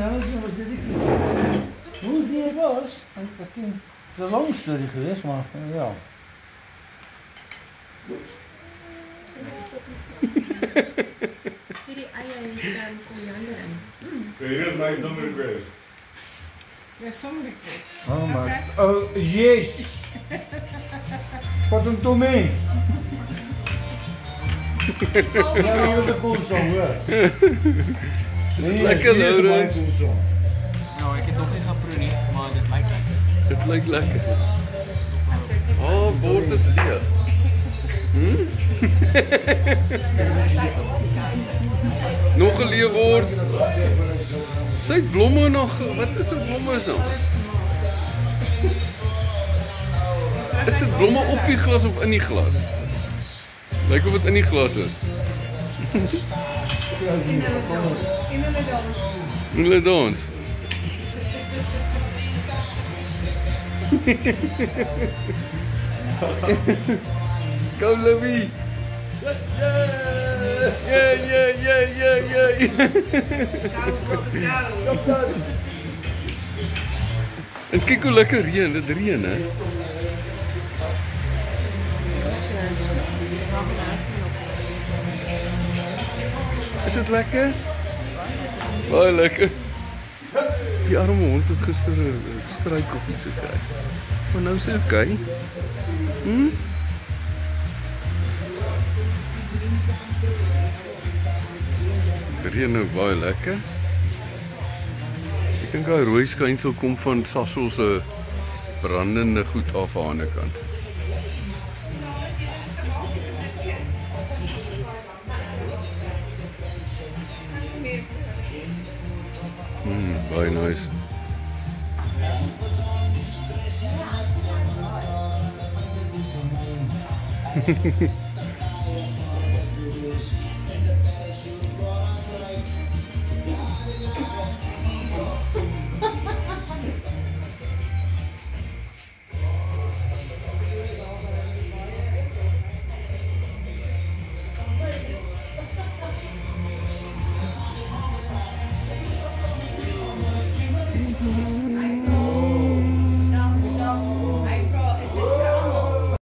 nou was dit niet. Hoe die het was, en dat ging de langste geweest, maar ja. Hierdie eie het koriander in. Here my some request. There's some request. Oh my. Oh jezus. Wat een tomé. Ja, dat is een cool song hoor. Nee, lekker Laurens. Nou, ek het nog nie geproe nie, maar dit lyk lekker. Dit lyk lekker. Oh, bord is leeg. Nog 'n leeg bord. Sy het blomme nog. Wat is 'n blomme so? Is dit blomme op die glas of in die glas? Lyk of dit in die glas is. In hulle dans. Go Louis. Yeah. En kyk hoe lekker reën, dit reën hè. Is dit lekker? Baie lekker. Die arme hond het gister 'n struik of iets gekry. Maar nou sê okay. Dit reën nou baie lekker. Ek dink daai rooi skynsel kom van Sasol se brandende goed af aan die ander kant. Baie nice.